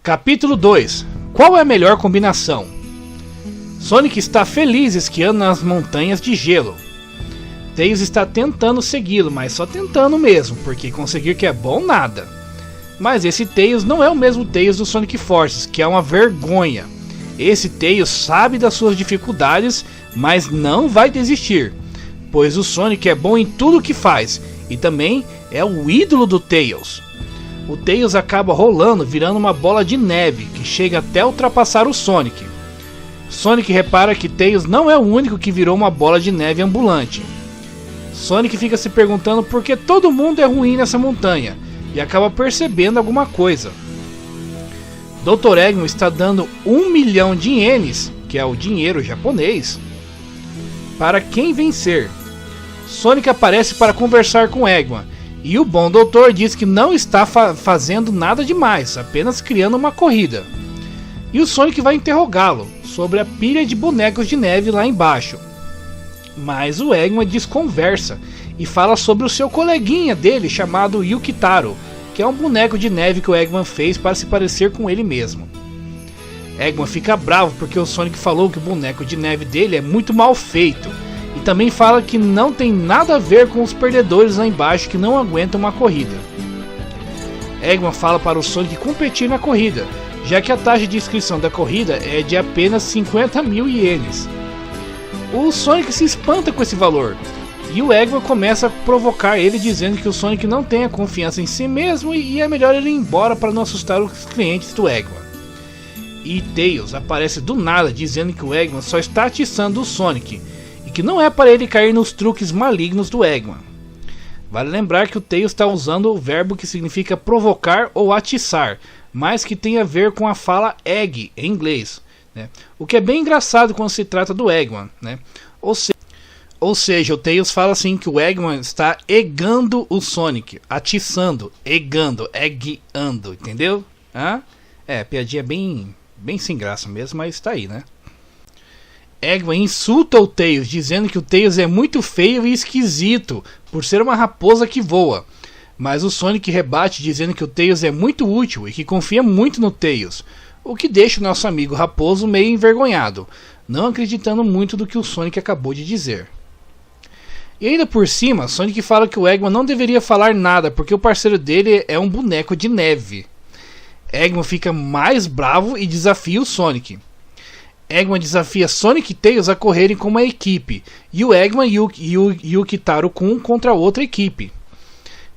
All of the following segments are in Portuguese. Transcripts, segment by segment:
Capítulo 2. Qual é a melhor combinação? Sonic está feliz esquiando nas montanhas de gelo. Tails está tentando segui-lo, mas só tentando mesmo, porque conseguir que é bom nada. Mas esse Tails não é o mesmo Tails do Sonic Forces, que é uma vergonha. Esse Tails sabe das suas dificuldades, mas não vai desistir, pois o Sonic é bom em tudo o que faz, e também é o ídolo do Tails. O Tails acaba rolando, virando uma bola de neve, que chega até ultrapassar o Sonic. Sonic repara que Tails não é o único que virou uma bola de neve ambulante. Sonic fica se perguntando por que todo mundo é ruim nessa montanha, e acaba percebendo alguma coisa. Dr. Eggman está dando 1 milhão de ienes, que é o dinheiro japonês, para quem vencer. Sonic aparece para conversar com Eggman, e o bom doutor diz que não está fazendo nada demais, apenas criando uma corrida. E o Sonic vai interrogá-lo sobre a pilha de bonecos de neve lá embaixo. Mas o Eggman desconversa e fala sobre o seu coleguinha dele chamado Yukitaro, que é um boneco de neve que o Eggman fez para se parecer com ele mesmo. Eggman fica bravo porque o Sonic falou que o boneco de neve dele é muito mal feito, e também fala que não tem nada a ver com os perdedores lá embaixo que não aguentam uma corrida. Eggman fala para o Sonic competir na corrida, já que a taxa de inscrição da corrida é de apenas 50 mil ienes. O Sonic se espanta com esse valor, e o Eggman começa a provocar ele, dizendo que o Sonic não tem a confiança em si mesmo e é melhor ele ir embora para não assustar os clientes do Eggman. E Tails aparece do nada, dizendo que o Eggman só está atiçando o Sonic e que não é para ele cair nos truques malignos do Eggman. Vale lembrar que o Tails está usando o verbo que significa provocar ou atiçar, mas que tem a ver com a fala egg em inglês, né? O que é bem engraçado quando se trata do Eggman, né? Ou seja, o Tails fala assim que o Eggman está eggando o Sonic, atiçando, eggando, eggando, entendeu? Hã? Piadinha bem sem graça mesmo, mas tá aí, né? Eggman insulta o Tails, dizendo que o Tails é muito feio e esquisito, por ser uma raposa que voa. Mas o Sonic rebate, dizendo que o Tails é muito útil e que confia muito no Tails, o que deixa o nosso amigo raposo meio envergonhado, não acreditando muito do que o Sonic acabou de dizer. E ainda por cima, Sonic fala que o Eggman não deveria falar nada, porque o parceiro dele é um boneco de neve. Eggman fica mais bravo e desafia o Sonic. Eggman desafia Sonic e Tails a correrem como uma equipe, e o Eggman e o Yukitaro-kun contra outra equipe.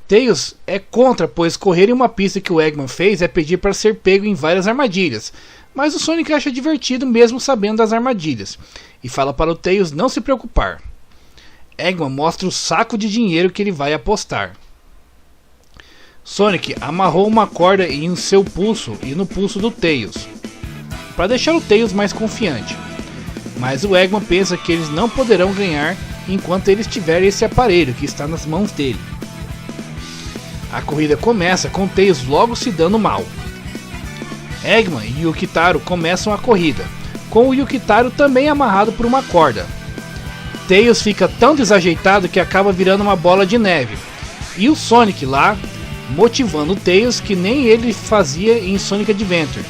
Tails é contra, pois correr em uma pista que o Eggman fez é pedir para ser pego em várias armadilhas, mas o Sonic acha divertido mesmo sabendo das armadilhas, e fala para o Tails não se preocupar. Eggman mostra o saco de dinheiro que ele vai apostar. Sonic amarrou uma corda em seu pulso e no pulso do Tails, para deixar o Tails mais confiante. Mas o Eggman pensa que eles não poderão ganhar enquanto eles tiverem esse aparelho que está nas mãos dele. A corrida começa com Tails logo se dando mal. Eggman e Yukitaro começam a corrida, com o Yukitaro também amarrado por uma corda. Tails fica tão desajeitado que acaba virando uma bola de neve, e o Sonic lá motivando o Tails que nem ele fazia em Sonic Adventure.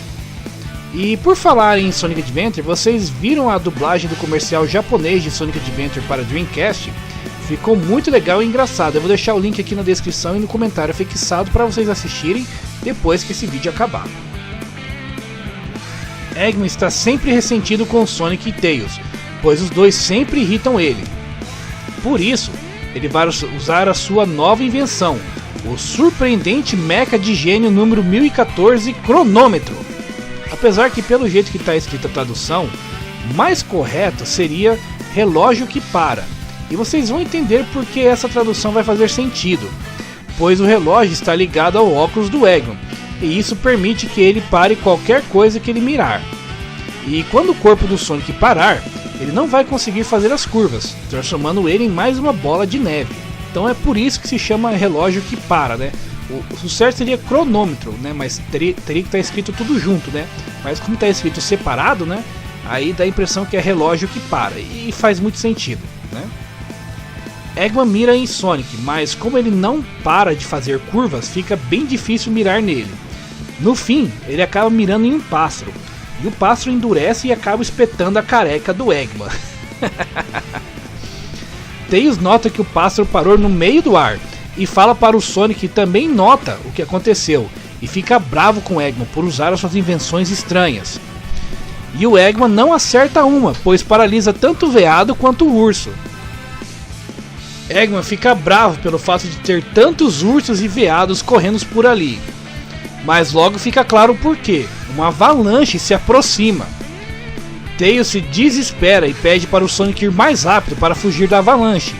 E por falar em Sonic Adventure, vocês viram a dublagem do comercial japonês de Sonic Adventure para Dreamcast? Ficou muito legal e engraçado. Eu vou deixar o link aqui na descrição e no comentário fixado para vocês assistirem depois que esse vídeo acabar. Eggman está sempre ressentido com Sonic e Tails, pois os dois sempre irritam ele. Por isso, ele vai usar a sua nova invenção, o surpreendente mecha de gênio número 1014 cronômetro. Apesar que pelo jeito que está escrita a tradução, mais correto seria relógio que para. E vocês vão entender porque essa tradução vai fazer sentido, pois o relógio está ligado ao óculos do Eggman, e isso permite que ele pare qualquer coisa que ele mirar. E quando o corpo do Sonic parar, ele não vai conseguir fazer as curvas, transformando ele em mais uma bola de neve. Então é por isso que se chama relógio que para, né? O certo seria cronômetro, né? Mas teria que estar escrito tudo junto, né? Mas como está escrito separado, né? Aí dá a impressão que é relógio que para, e faz muito sentido, né? Eggman mira em Sonic, mas como ele não para de fazer curvas, fica bem difícil mirar nele. No fim, ele acaba mirando em um pássaro, e o pássaro endurece e acaba espetando a careca do Eggman. Tails nota que o pássaro parou no meio do ar e fala para o Sonic que também nota o que aconteceu e fica bravo com o Eggman por usar as suas invenções estranhas. E o Eggman não acerta uma, pois paralisa tanto o veado quanto o urso. Eggman fica bravo pelo fato de ter tantos ursos e veados correndo por ali. Mas logo fica claro o porquê. Uma avalanche se aproxima. Tails se desespera e pede para o Sonic ir mais rápido para fugir da avalanche.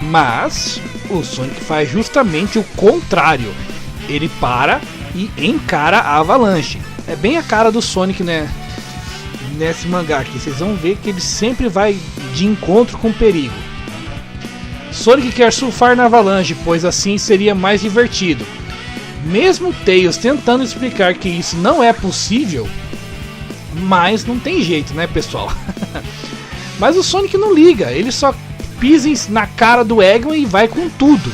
Mas o Sonic faz justamente o contrário. Ele para e encara a avalanche. É bem a cara do Sonic, né? Nesse mangá aqui. Vocês vão ver que ele sempre vai de encontro com o perigo. Sonic quer surfar na avalanche, pois assim seria mais divertido. Mesmo Tails tentando explicar que isso não é possível, mas não tem jeito, né, pessoal? Mas o Sonic não liga, ele só pisa na cara do Eggman e vai com tudo.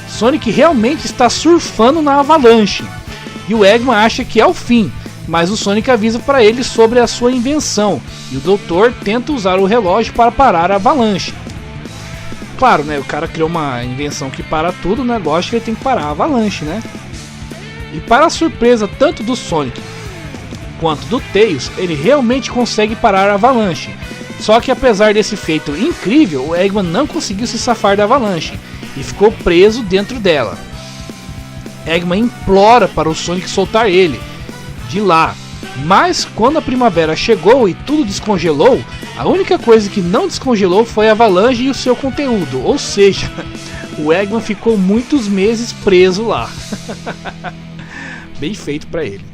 Sonic realmente está surfando na avalanche, e o Eggman acha que é o fim, mas o Sonic avisa para ele sobre a sua invenção, e o Doutor tenta usar o relógio para parar a avalanche. Claro, né, o cara criou uma invenção que para tudo, né, lógico que ele tem que parar a avalanche, né? E para a surpresa tanto do Sonic quanto do Tails, ele realmente consegue parar a avalanche. Só que apesar desse feito incrível, o Eggman não conseguiu se safar da avalanche e ficou preso dentro dela. Eggman implora para o Sonic soltar ele de lá, mas quando a primavera chegou e tudo descongelou, a única coisa que não descongelou foi a avalanche e o seu conteúdo, ou seja, o Eggman ficou muitos meses preso lá. Bem feito para ele.